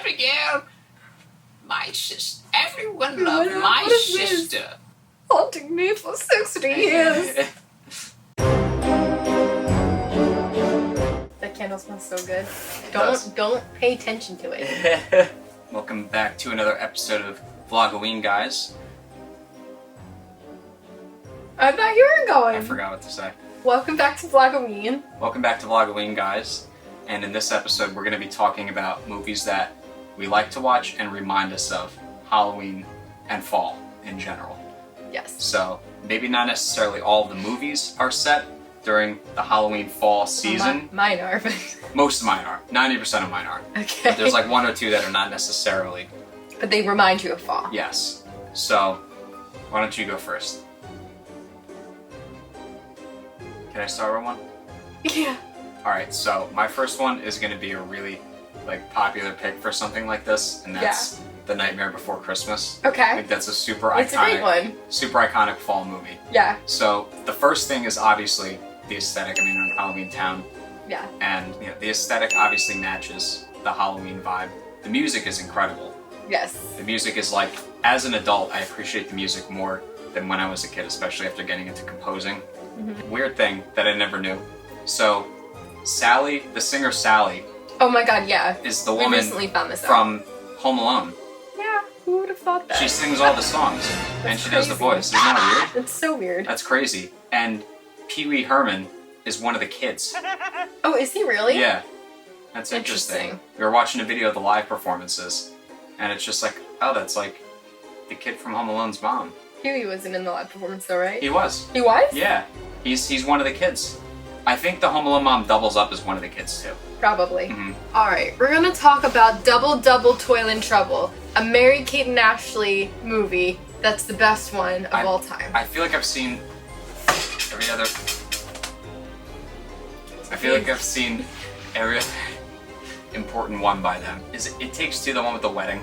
Abigail. My sister. Everyone loved my sister. Haunting me for 60 years. That candle smells so good. Don't pay attention to it. Welcome back to another episode of VLOGOWEEN, guys. I thought you were going. I forgot what to say. Welcome back to VLOGOWEEN. Welcome back to VLOGOWEEN, guys. And in this episode, we're going to be talking about movies that we like to watch and remind us of Halloween and fall in general. Yes. So maybe not necessarily all of the movies are set during the Halloween fall season. Mine are, but... Most of mine are. 90% of mine are. Okay. But there's like one or two that are not necessarily. But they remind you of fall. Yes. So, why don't you go first? Can I start with one? Yeah. Alright, so my first one is going to be a really popular pick for something like this, and that's The Nightmare Before Christmas. Okay. I think that's a super It's iconic, a great one. super iconic fall movie. Yeah. So the first thing is obviously the aesthetic. I mean, we're in Halloween Town. Yeah. And the aesthetic obviously matches the Halloween vibe. The music is incredible. Yes. The music is like, as an adult, I appreciate the music more than when I was a kid, especially after getting into composing. Mm-hmm. Weird thing that I never knew. So, Sally, the singer Sally, Oh my god, yeah. is the We woman recently found this out. from Home Alone. Yeah, who would have thought that? She sings all the songs, and she does the crazy. voice. Isn't that weird? It's so weird. That's crazy. And Pee Wee Herman is one of the kids. Oh, is he really? Yeah. That's interesting. We were watching a video of the live performances, and it's just like, oh, that's like the kid from Home Alone's mom. Huey wasn't in the live performance though, right? He was. He was? Yeah. He's one of the kids. I think the Home Alone mom doubles up as one of the kids too. Probably. Mm-hmm. Alright, we're gonna talk about Double Double Toil and Trouble, a Mary-Kate and Ashley movie that's the best one of all time. I feel like I've seen every other... I feel like I've seen every important one by them. Is It Takes Two the one with the wedding?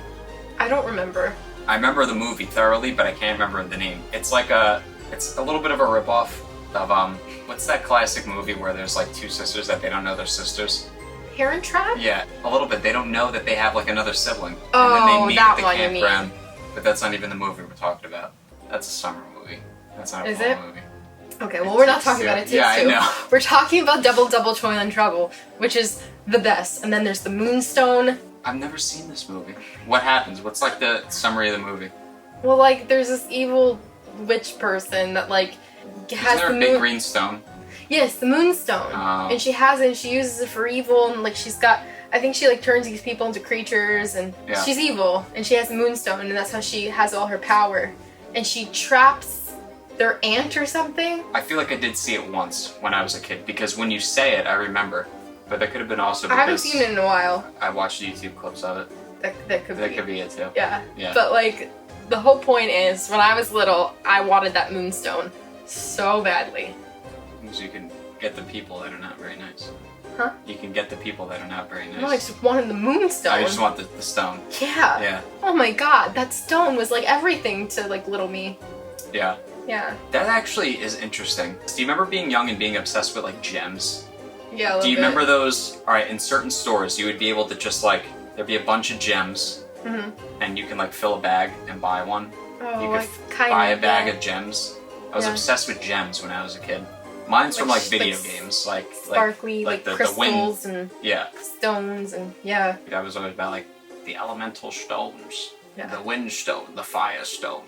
I don't remember. I remember the movie thoroughly, but I can't remember the name. It's like it's a little bit of a ripoff of, what's that classic movie where there's like two sisters that they don't know they're sisters? Parent Trap? Yeah, a little bit. They don't know that they have like another sibling. Oh, and then they meet that at the one you mean. campground. But that's not even the movie we're talking about. That's a summer movie. That's not a Is fall it? movie. Okay, well we're not talking about It Takes Yeah, I Two. know. We're talking about Double Double Toil and Trouble, which is the best. And then there's the Moonstone. I've never seen this movie. What happens? What's like the summary of the movie? Well, like, there's this evil witch person that, like, has Isn't there the a big moon... green stone? Yes, the Moonstone. Oh. And she has it, and she uses it for evil, and, like, she's got... I think she, like, turns these people into creatures, and Yeah. she's evil, and she has the Moonstone, and that's how she has all her power. And she traps their aunt or something? I feel like I did see it once when I was a kid, because when you say it, I remember. But that could have been also I because haven't seen it in a while. I watched YouTube clips of it. That could That be. could be it too. Yeah. Yeah. But, like, the whole point is, when I was little, I wanted that Moonstone so badly. Because you can get the people that are not very nice. Huh? You can get the people that are not very nice. No, I just wanted the Moonstone. I just want the stone. Yeah. Yeah. Oh my god, that stone was like everything to like little me. Yeah. Yeah. That actually is interesting. Do you remember being young and being obsessed with like gems? Yeah, a little Do you bit. remember those? Alright, in certain stores you would be able to just like, there'd be a bunch of gems Mm-hmm. and you can like fill a bag and buy one. Oh, You could I kind buy a of bag of gems. I was Yeah. obsessed with gems when I was a kid. Mine's from Like like video like games, like sparkly, like the crystals wind. and Yeah, stones and yeah. I was always about like the elemental stones, Yeah. the wind stone, the fire stone,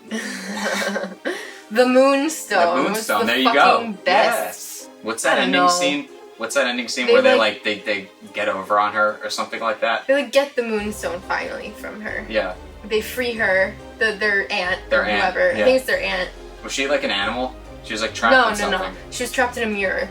The Moonstone. the was moonstone. the There you fucking go. Best. Yes. What's I that don't ending know. scene? What's that ending scene They, where like- they get over on her or something like that? They like get the Moonstone finally from her. Yeah. They free her, their aunt Their or aunt, whoever. yeah. I think it's their aunt. Was she like an animal? She was like trapped in something. No. She was trapped in a mirror.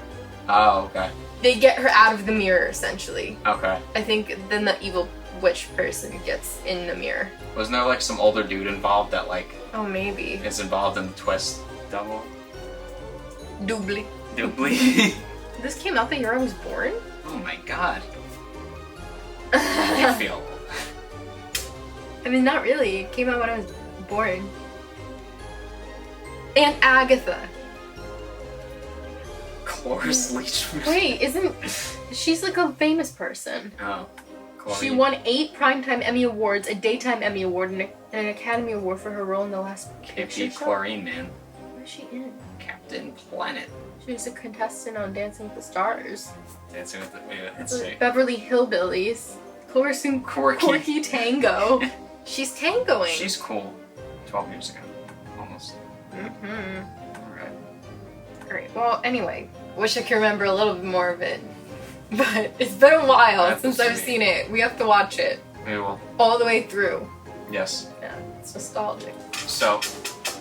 Oh, okay. They get her out of the mirror essentially. Okay. I think then the evil witch person gets in the mirror. Wasn't there like some older dude involved that like Oh, maybe. is involved in the twist? Double. Doubly. Doubly. This came out the year I was born? Oh my god. How do you feel? I mean, not really. It came out when I was born. Aunt Agatha. Cloris Leachman. Wait, isn't... She's like a famous person. Oh. She won 8 Primetime Emmy Awards, a Daytime Emmy Award, and an Academy Award for her role in the last picture show. Chlorine, man. What is she in? Captain Planet. She was a contestant on Dancing with the Stars. Dancing with the... Wait, let's see. Beverly Hillbillies. Corky Tango. She's tangoing. She's cool. 12 years ago. Almost. Alright, well, anyway. Wish I could remember a little bit more of it. But it's been a while since I've seen it. We have to watch it. We will. All the way through. Yes. Yeah, it's nostalgic. So,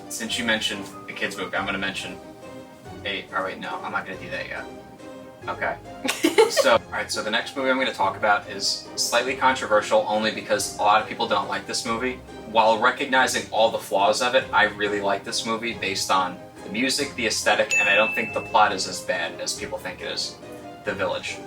since you mentioned the kids movie, I'm going to mention oh wait, no, I'm not going to do that yet. Okay. So, alright, so the next movie I'm going to talk about is slightly controversial only because a lot of people don't like this movie. While recognizing all the flaws of it, I really like this movie based on the music, the aesthetic, and I don't think the plot is as bad as people think it is. The Village.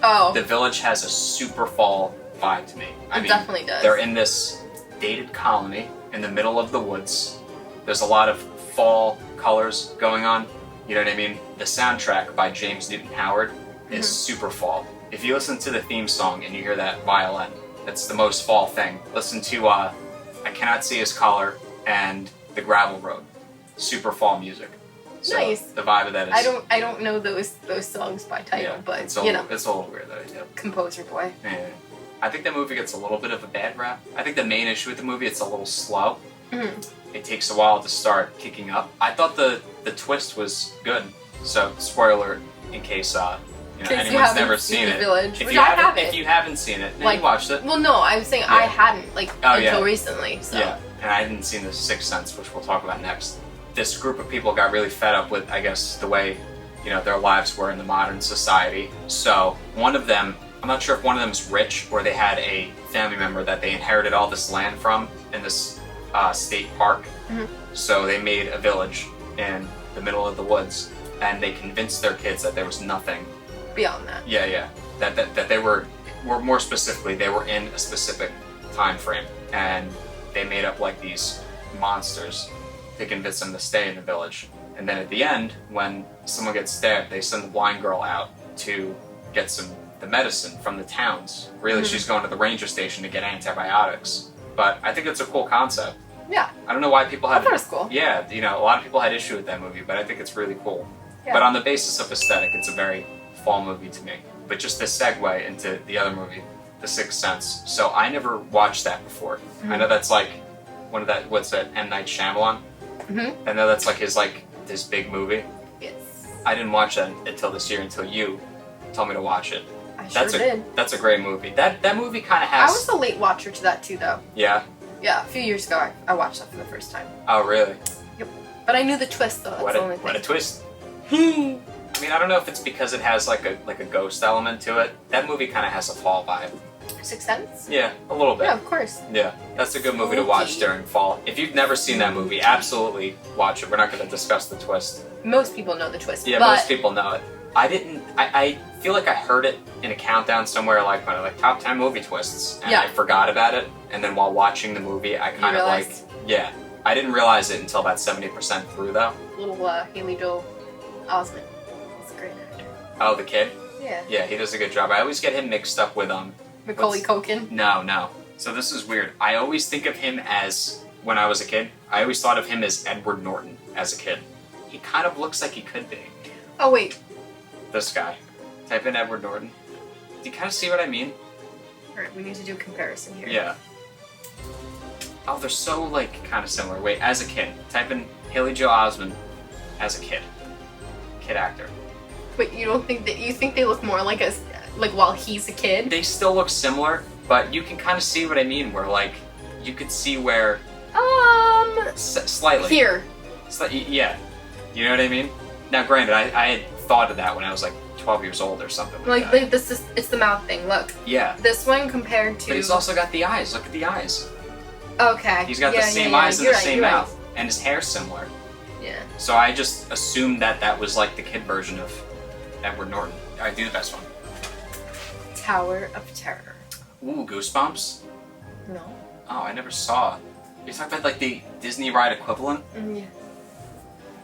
Oh. The Village has a super fall vibe to me. It definitely does. They're in this dated colony in the middle of the woods. There's a lot of fall colors going on. You know what I mean? The soundtrack by James Newton Howard is super fall. If you listen to the theme song and you hear that violin, that's the most fall thing. Listen to I Cannot See His Collar and The Gravel Road. Super fall music. So nice. The vibe of that is... I don't know those songs by title, but it's a little weird that I do. Composer boy. Yeah. I think the movie gets a little bit of a bad rap. I think the main issue with the movie, it's a little slow. It takes a while to start kicking up. I thought the twist was good. So, spoiler in case anyone's never seen it. Village, if which you I haven't, haven't. If you haven't seen it, then you watched it. Well, no, I was saying I hadn't until recently. So. Yeah, and I hadn't seen The Sixth Sense, which we'll talk about next. This group of people got really fed up with, I guess, the way their lives were in the modern society. So one of them, I'm not sure if one of them is rich or they had a family member that they inherited all this land from in this state park. So they made a village in the middle of the woods, and they convinced their kids that there was nothing beyond that. Yeah. That they were more specifically, they were in a specific time frame, and they made up like these monsters to convince them to stay in the village. And then at the end, when someone gets stabbed, they send the blind girl out to get the medicine from the towns. Really, she's going to the ranger station to get antibiotics. But I think it's a cool concept. Yeah. I don't know why people had... I thought it was cool. Yeah, a lot of people had issue with that movie, but I think it's really cool. Yeah. But on the basis of aesthetic, it's a very fall movie to me. But just to segue into the other movie, The Sixth Sense. So I never watched that before. I know that's like one of that, what's that, M. Night Shyamalan? I know that's like this big movie. Yes. I didn't watch that until this year, until you told me to watch it. I sure did. That's a great movie. That movie kind of has... I was a late watcher to that too, though. Yeah? Yeah, a few years ago I watched that for the first time. Oh, really? Yep. But I knew the twist, though. That's the only thing. What a twist. I mean, I don't know if it's because it has like a ghost element to it. That movie kind of has a fall vibe. Sixth Sense? Yeah, a little bit. Yeah, of course. Yeah, that's a good movie to watch during fall. If you've never seen that movie, absolutely watch it. We're not going to discuss the twist. Most people know the twist. Yeah, most people know it. I feel like I heard it in a countdown somewhere, like one of like top 10 movie twists, and I forgot about it. And then while watching the movie, I kind of I didn't realize it until about 70% through though. Little Haley Joel Osment. He's a great actor. Oh, the kid? Yeah. Yeah, he does a good job. I always get him mixed up with Macaulay Culkin? No. So this is weird. I always think of him as, when I was a kid, I always thought of him as Edward Norton as a kid. He kind of looks like he could be. Oh, wait. This guy. Type in Edward Norton. Do you kind of see what I mean? Alright, we need to do a comparison here. Yeah. Oh, they're so, kind of similar. Wait, as a kid. Type in Haley Joel Osment as a kid. Kid actor. Wait, you don't think that... You think they look more like while he's a kid? They still look similar, but you can kind of see what I mean, where, you could see where... Slightly. Here. Yeah. You know what I mean? Now, granted, I had thought of that when I was, 12 years old or something like that. It's the mouth thing, look. Yeah. This one compared to... But he's also got the eyes. Look at the eyes. Okay. He's got the same eyes and the same mouth. And his hair's similar. Yeah. So I just assumed that was, the kid version of Edward Norton. Alright, do the best one. Tower of Terror. Ooh, Goosebumps? No. Oh, I never saw it. You're talking about, the Disney ride equivalent? Yeah.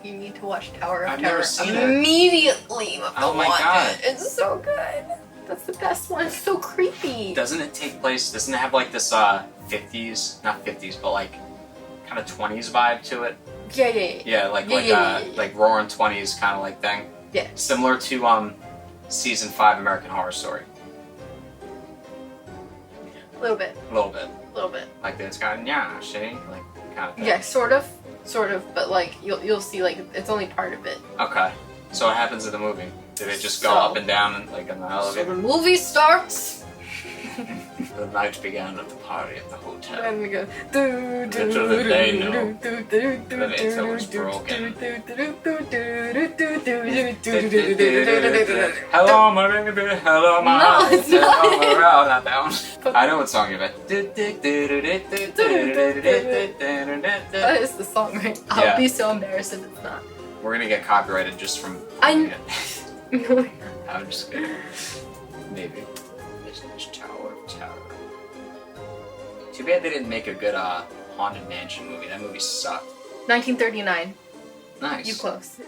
You need to watch Tower of Terror. I've never seen it. Immediately. Oh my god. It's so good. That's the best one. It's so creepy. Doesn't it take place? Doesn't it have like this 50s, not 50s, but like kind of 20s vibe to it? Yeah. Yeah, like roaring 20s kind of like thing. Yeah. Similar to season 5 American Horror Story. A little bit. A little bit. Like it's kind of like kind of thing. Yeah, sort of, but like you'll see like it's only part of it. Okay. So what happens in the movie? Do they just go up and down and like in the So elevator? the movie starts. The night began at the party at the hotel. And we go. Little did they know the laser was broken. Hello, my baby. Hello, my No, it's not. Hello, not that one. I know what song you're about. That is the song, right? I'll be so embarrassed if it's not. We're gonna get copyrighted just from. No. I'm just kidding. Maybe. Tower of Terror. Too bad they didn't make a good Haunted Mansion movie. That movie sucked. 1939. Nice. You close.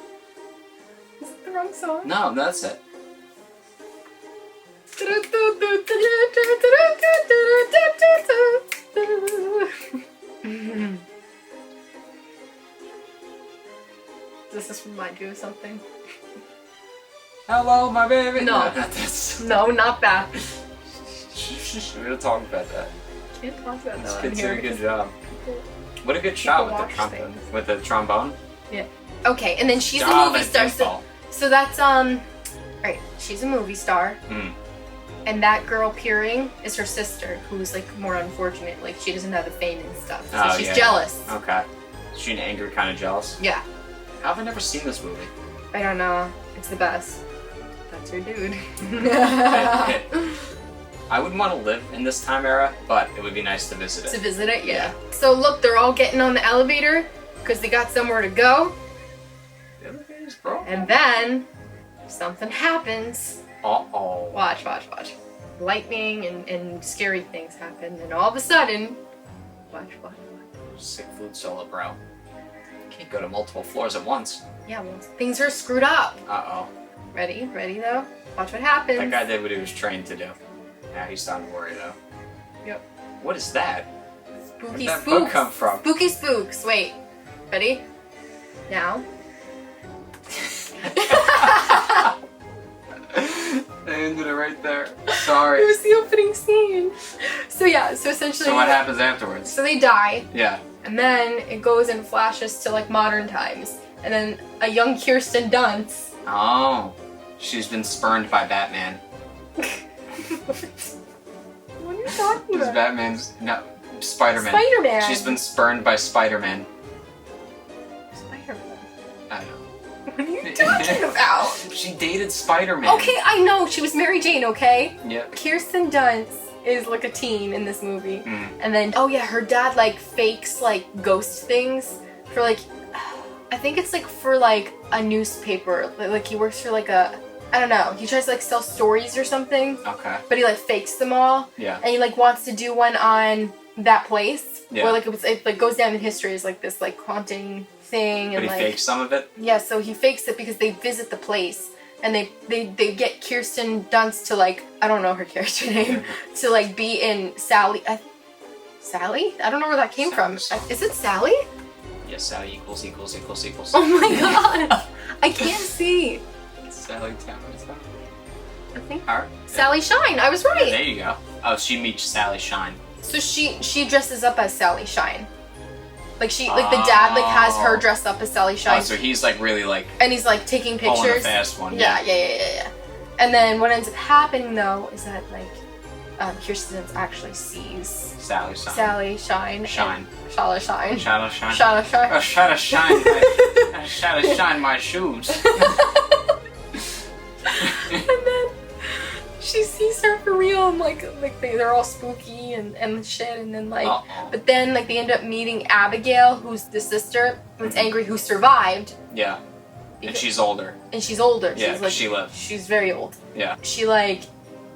Is it the wrong song? No, that's it. Does this remind you of something? Hello, my baby. No. Not this. No, not that. We're gonna talk about that. Can't talk about This that on kid's here doing a good because job. people- What a good shot with the watch trumpet. things. With the trombone. Yeah. Okay, and then she's a Darling movie star. Dimple. So that's right. She's a movie star, Mm. and that girl peering is her sister, who's like more unfortunate. Like she doesn't have the fame and stuff, so Oh, she's yeah. jealous. Okay. Is she an angry kind of jealous? Yeah. How have I never seen this movie? I don't know. It's the best. That's your dude. I wouldn't want to live in this time era, but it would be nice to visit To it. visit it, yeah. So look, they're all getting on the elevator because they got somewhere to go, The elevator's broken. and then something happens. Uh-oh. Watch. Lightning and scary things happen, and all of a sudden, watch. Sick food solo, bro. Can't go to multiple floors at once. Yeah, well, things are screwed up. Uh-oh. Ready though? Watch what happens. That guy did what he was trained to do. Now he's starting to worry, though. Yep. What is that? Spooky Where'd that spooks. book come from? Spooky spooks. Wait. Ready? Now. They ended it right there. It Sorry. was the opening scene. So yeah, so essentially. So what happens afterwards? So they die, Yeah. and then it goes and flashes to like modern times, and then a young Kirsten Dunst. Oh. She's been spurned by Batman. What are you talking Because about? Batman's... No. Spider-Man. Spider-Man. She's been spurned by Spider-Man. Spider-Man. I don't know. What are you talking about? She dated Spider-Man. Okay, I know she was Mary Jane. Okay. Yep. Kirsten Dunst is like a teen in this movie, Mm. and then oh yeah, her dad like fakes like ghost things for like I think it's like for like a newspaper. Like he works for like a I don't know. He tries to like sell stories or something, Okay. but he like fakes them all, Yeah. and he like wants to do one on that place Yeah. where like it like goes down in history as like this like haunting thing, But and he like fakes some of it? yeah, so he fakes it because they visit the place and they get Kirsten Dunst to like I don't know her character name to like be in Sally. Sally? I don't know where that came from. Is it Sally? Yes, Sally equals. Oh my god! I can't see. Sally Town. I think Her? Sally Shine. I was Yeah, right. there you go. Oh, she meets Sally Shine. So she dresses up as Sally Shine. Like like the dad like has her dressed up as Sally Shine. Oh, so he's like really like And he's like taking pulling a pictures. fast one. Yeah. And then what ends up happening though is that like Kirsten Dunst actually sees Sally Shine. Sally Shine. Shine. Shala Shine. Shadow Shine. Shala Shine. Oh, shadow shine. Shadow shine my shoes. And then she sees her for real and like they're all spooky and shit, and then like Uh-oh. but then like they end up meeting Abigail, who's the sister who's angry, who survived, Yeah. And she's older. and she's older. Yeah, she's like she lived. she's very old. Yeah. She like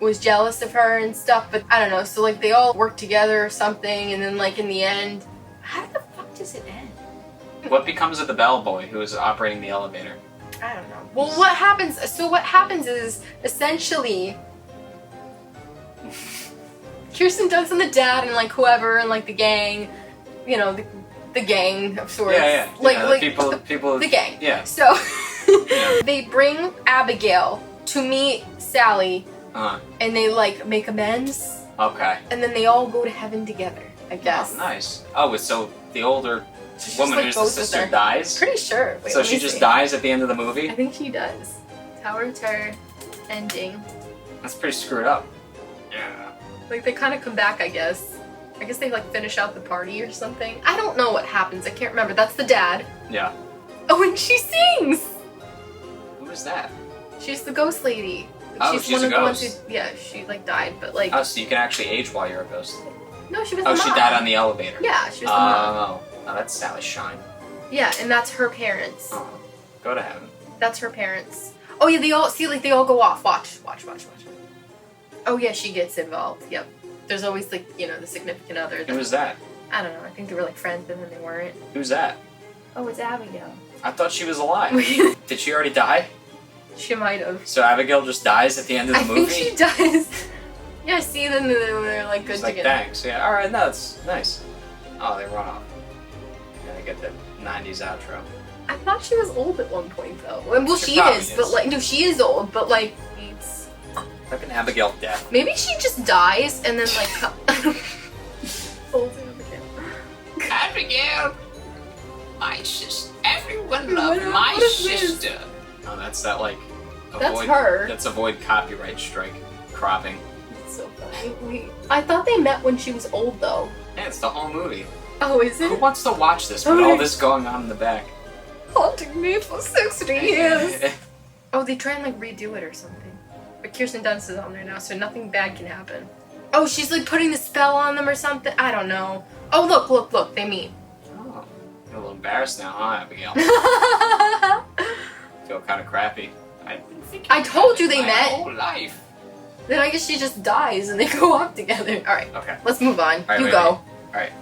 was jealous of her and stuff, but I don't know, so like they all work together or something, and then like in the end, how the fuck does it end? What becomes of the bellboy who is operating the elevator? I don't know. Well, what happens is essentially Kirsten Dunst and the dad and like whoever and like the gang, you know, the gang of sorts. Yeah. Like people. the gang. Yeah. So they bring Abigail to meet Sally, and they like make amends. Okay. And then they all go to heaven together, I guess. Oh, nice. Oh, so the older woman like, who's the goes with sister her. dies? Pretty sure. Wait, So she just dies at the end of the movie? I think she does. Tower of Terror ending. That's pretty screwed up. Yeah. Like they kind of come back, I guess. I guess they like finish out the party or something. I don't know what happens. I can't remember. That's the dad. Yeah. Oh, and she sings! Who is that? She's the ghost lady. Oh, she's a the ones ghost. who, yeah, she like died, but like. Oh, so you can actually age while you're a ghost. No, she was Oh, the she mom. died on the elevator. Yeah, she was the mom. Oh, that's Sally Shine. Yeah, and that's her parents. Oh, go to heaven. That's her parents. Oh yeah, they all see like they all go off. Watch. Oh yeah, she gets involved. Yep. There's always like, you know, the significant other. Who was that? I don't know. I think they were like friends, and then they weren't. Who's that? Oh, it's Abigail. I thought she was alive. Did she already die? She might have. So Abigail just dies at the end of the movie? I think she does. Yeah, see, then they're like good She's like, together. thanks. Yeah, alright, no, that's nice. Oh, they run off. Yeah, they get the 90s outro. I thought she was old at one point though. Well, She she probably is, is. but like, no, she is old, but like, it's... Fucking Abigail death. Maybe she just dies and then like... Old Abigail. Abigail! My sister. Everyone loved my sister. Oh, that's that, like... That's her. That's avoid copyright strike cropping. It's so funny. I thought they met when she was old though. Yeah, it's the whole movie. Oh, is it? Who wants to watch this with all this going on in the back? Haunting me for 60 years. Oh, they try and like redo it or something. But Kirsten Dunst is on there now, so nothing bad can happen. Oh, she's like putting the spell on them or something. I don't know. Oh, look, they meet. Oh, you're a little embarrassed now, huh, Abigail? Feel kind of crappy. I told you they my met. Whole life. Then I guess she just dies and they go off together. All right. Okay. Let's move on. All right, You wait, go. wait. All right.